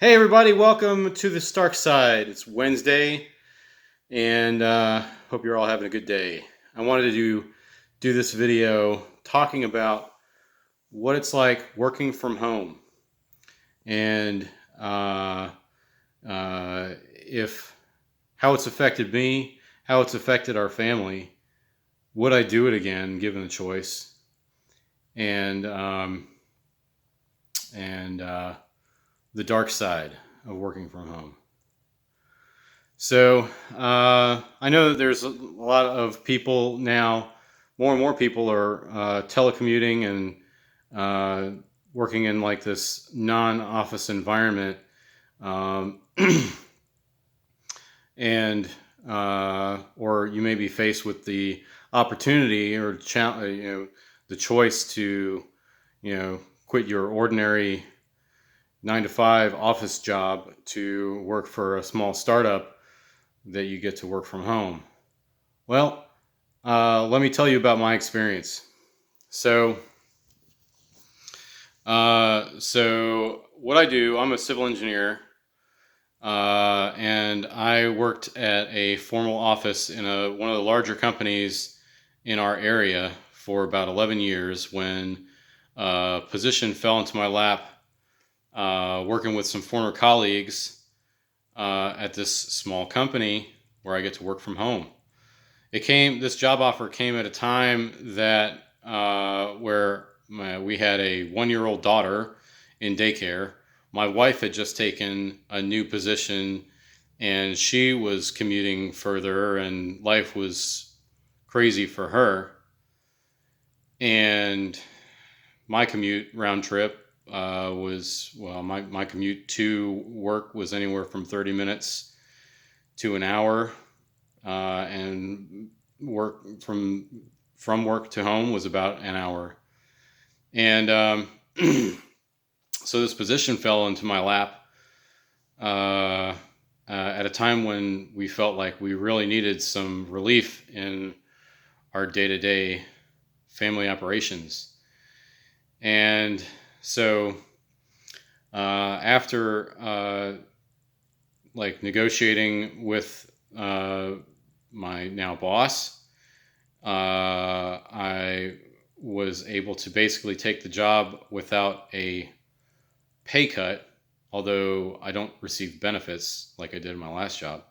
Hey everybody, welcome to the Stark Side. It's Wednesday, and hope you're all having a good day. I wanted to do this video talking about what it's like working from home, and uh, if how it's affected me, how it's affected our family. Would I do it again, given the choice? And the dark side of working from home. So I know that there's a lot of people now. More and more people are telecommuting and working in like this non-office environment, um, and or you may be faced with the opportunity or the choice to quit your ordinary 9 to 5 office job to work for a small startup that you get to work from home. Well, let me tell you about my experience. So, so what I do, I'm a civil engineer, and I worked at a formal office in one of the larger companies in our area for about 11 years when a position fell into my lap, working with some former colleagues at this small company where I get to work from home. This job offer came at a time that where we had a 1-year-old daughter in daycare. My wife had just taken a new position and she was commuting further and life was crazy for her. And my commute round trip my commute to work was anywhere from 30 minutes to an hour, and work from work to home was about an hour. And so this position fell into my lap at a time when we felt like we really needed some relief in our day-to-day family operations. And so after negotiating with my now boss, I was able to basically take the job without a pay cut, although I don't receive benefits like I did in my last job.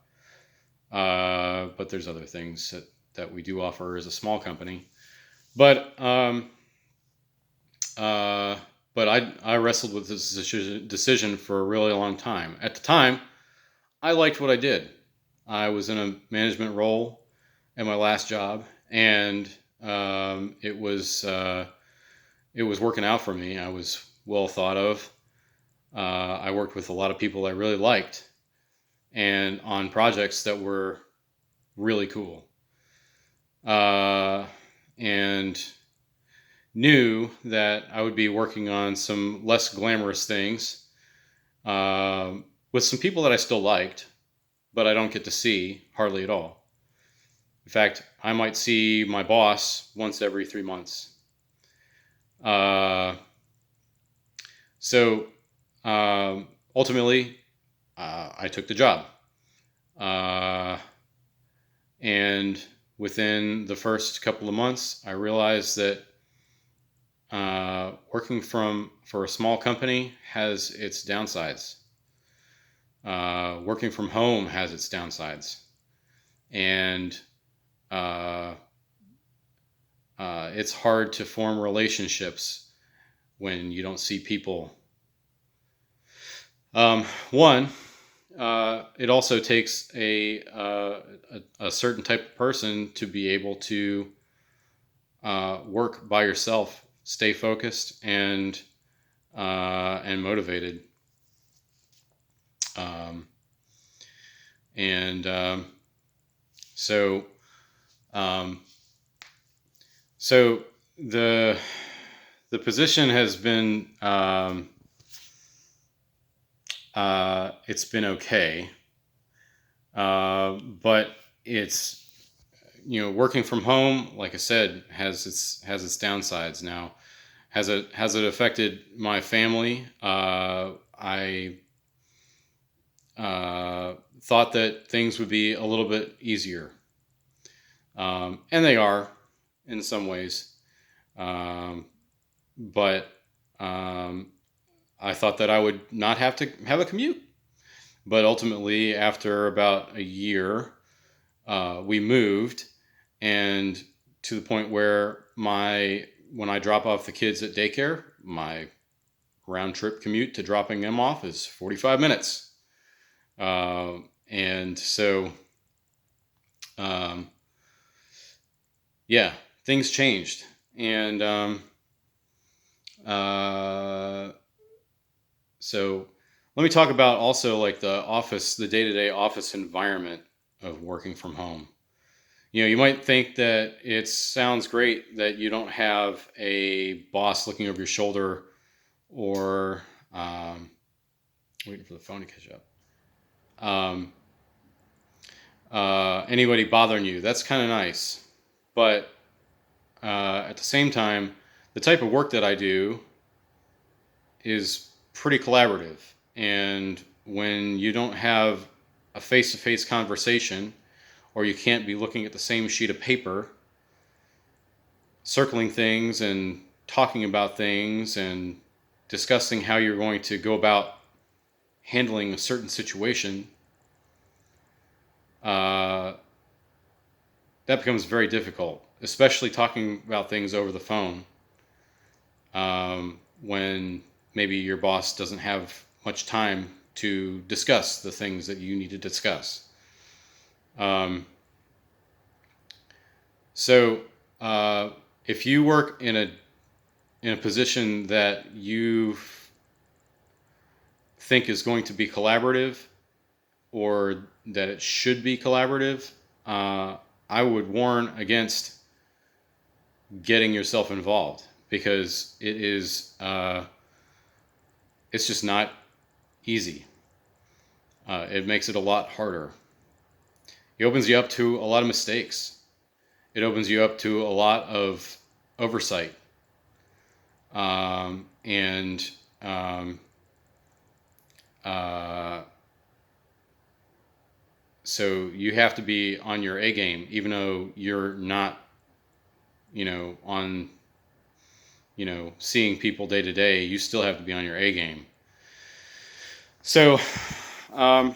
But there's other things that we do offer as a small company. But I wrestled with this decision for a really long time. At the time, I liked what I did. I was in a management role at my last job, and it was working out for me. I was well thought of. I worked with a lot of people I really liked, and on projects that were really cool, and knew that I would be working on some less glamorous things with some people that I still liked, but I don't get to see hardly at all. In fact, I might see my boss once every 3 months. Uh, so ultimately, I took the job. And within the first couple of months, I realized that working for a small company has its downsides. Working from home has its downsides. And it's hard to form relationships when you don't see people. One, it also takes a certain type of person to be able to work by yourself, stay focused and motivated. And so so the position has been it's been okay, but it's working from home, like I said, has its downsides. Now, has it affected my family? I thought that things would be a little bit easier. And they are in some ways. Um, but I thought that I would not have to have a commute. But ultimately, after about a year, we moved, and to the point where when I drop off the kids at daycare, my round trip commute to dropping them off is 45 minutes. And so, um, yeah, things changed. And uh, so let me talk about also like the day-to-day office environment of working from home. You might think that it sounds great that you don't have a boss looking over your shoulder or waiting for the phone to catch up. Um, anybody bothering you. That's kind of nice. But at the same time, the type of work that I do is pretty collaborative. And when you don't have a face to face conversation, or you can't be looking at the same sheet of paper, circling things and talking about things and discussing how you're going to go about handling a certain situation, uh, that becomes very difficult, especially talking about things over the phone when maybe your boss doesn't have much time to discuss the things that you need to discuss. Um, so if you work in a position that you think is going to be collaborative or that it should be collaborative, I would warn against getting yourself involved because it's just not easy. It makes it a lot harder. It opens you up to a lot of mistakes. It opens you up to a lot of oversight. And uh, so you have to be on your A game, even though you're not, on, seeing people day to day. You still have to be on your A game. So, um,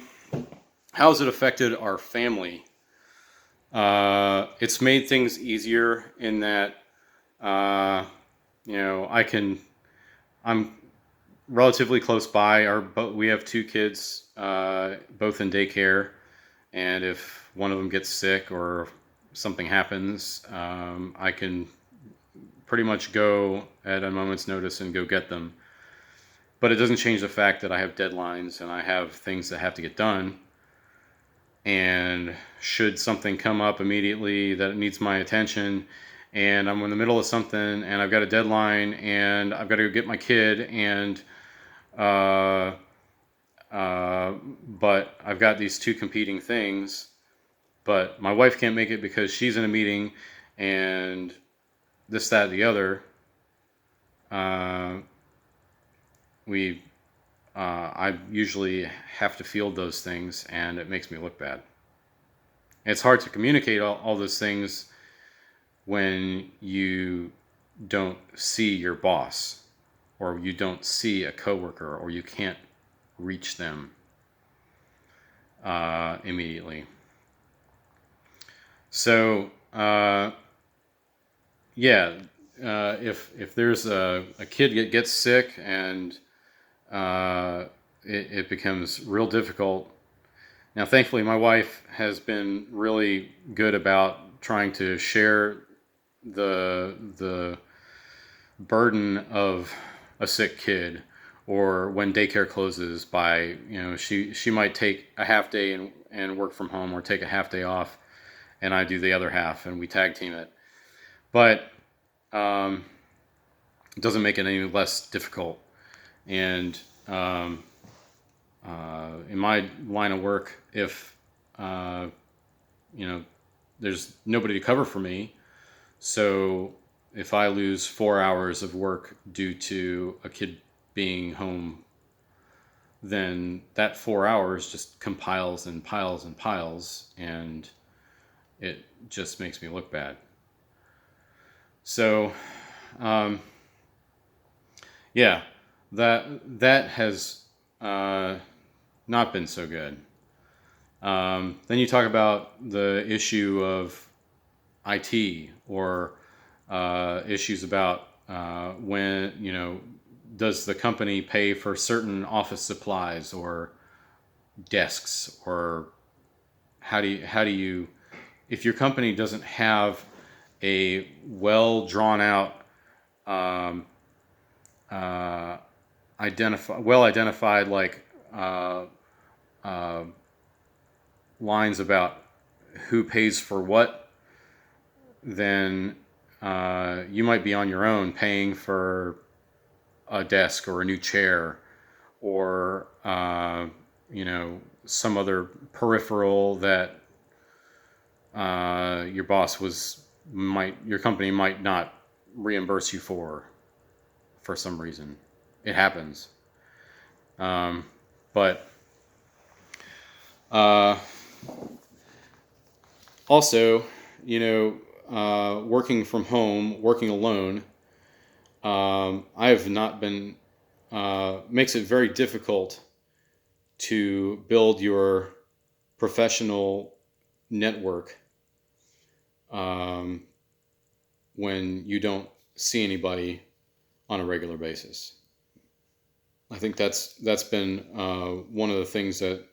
how has it affected our family? It's made things easier in that, uh, I'm relatively close by. But we have two kids, both in daycare, and if one of them gets sick or something happens, I can pretty much go at a moment's notice and go get them. But it doesn't change the fact that I have deadlines and I have things that have to get done. And should something come up immediately that needs my attention, and I'm in the middle of something and I've got a deadline and I've got to go get my kid, and uh, but I've got these two competing things, but my wife can't make it because she's in a meeting and this, that, the other. Uh, we I usually have to field those things, and it makes me look bad. It's hard to communicate all those things when you don't see your boss, or you don't see a coworker, or you can't reach them immediately. So yeah, if there's a kid that gets sick and it becomes real difficult. Now, thankfully, my wife has been really good about trying to share the burden of a sick kid, or when daycare closes, by she might take a half day and work from home, or take a half day off, and I do the other half, and we tag team it. But it doesn't make it any less difficult. And in my line of work, if there's nobody to cover for me, so if I lose 4 hours of work due to a kid being home then that 4 hours just compiles and piles and piles, and it just makes me look bad. So, um, yeah, that has not been so good. Then you talk about the issue of IT, or issues about when, does the company pay for certain office supplies or desks, or how do you if your company doesn't have a well drawn out, um, uh, identified, like, uh, uh, lines about who pays for what, then you might be on your own paying for a desk or a new chair, or some other peripheral that your boss was might your company might not reimburse you for some reason. It happens. But uh, also, working from home, working alone, I have not been makes it very difficult to build your professional network, um, when you don't see anybody on a regular basis. I think that's been one of the things that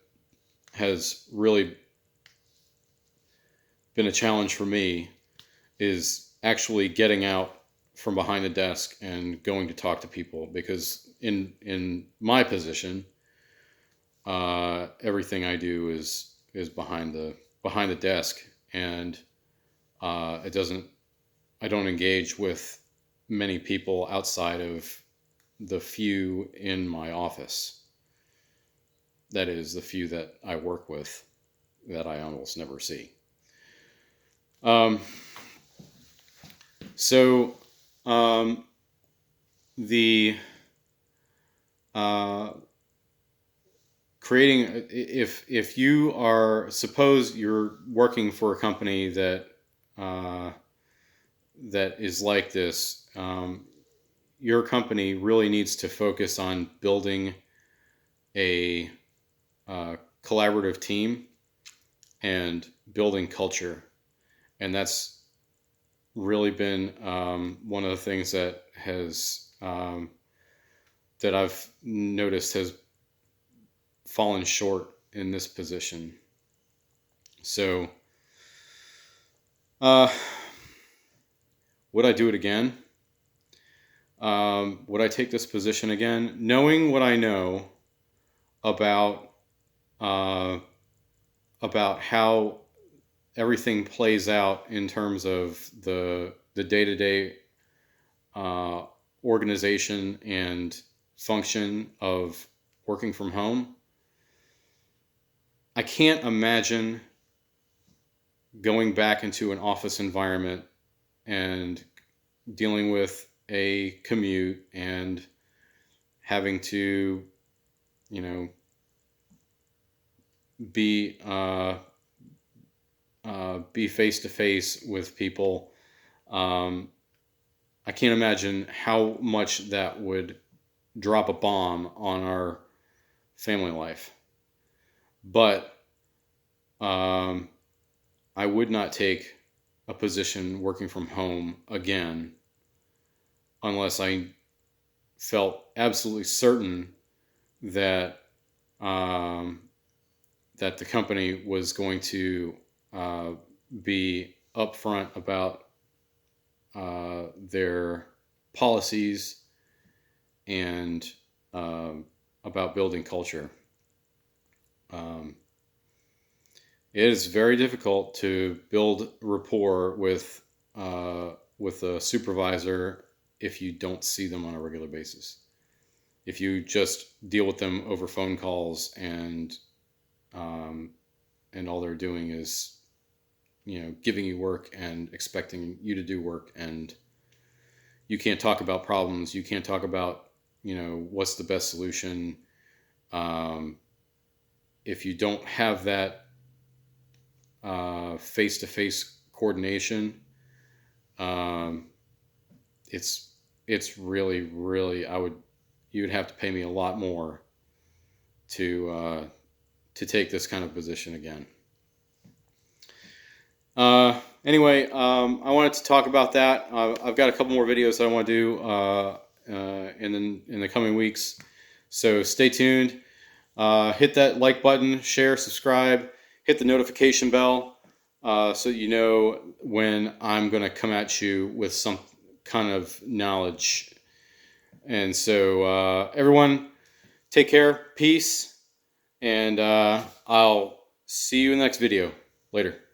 has really been a challenge for me, is actually getting out from behind the desk and going to talk to people, because in my position, everything I do is behind the desk, and it doesn't I don't engage with many people outside of the few in my office. That is, the few that I work with, that I almost never see. Um, so um, the uh, creating if you are suppose you're working for a company uh, that is like this, your company really needs to focus on building a collaborative team and building culture, and that's really been one of the things that I've noticed has fallen short in this position. So, uh, would I do it again? Would I take this position again, knowing what I know about uh, about how everything plays out in terms of the day to day organization and function of working from home? I can't imagine going back into an office environment and dealing with a commute and having to, you know, be be face to face with people. Um, I can't imagine how much that would drop a bomb on our family life. But um, I would not take a position working from home again unless I felt absolutely certain that um, that the company was going to uh, be upfront about their policies and about building culture. Um, it is very difficult to build rapport with a supervisor if you don't see them on a regular basis. If you just deal with them over phone calls, um, and all they're doing is, giving you work and expecting you to do work, and you can't talk about problems, you can't talk about, what's the best solution. Um, if you don't have that face-to-face coordination, um, it's really you would have to pay me a lot more to take this kind of position again. Anyway, I wanted to talk about that. I've got a couple more videos that I want to do in the coming weeks, so stay tuned. Hit that like button, share, subscribe, hit the notification bell, so you know when I'm going to come at you with some kind of knowledge. And so, everyone, take care, peace, and I'll see you in the next video. Later.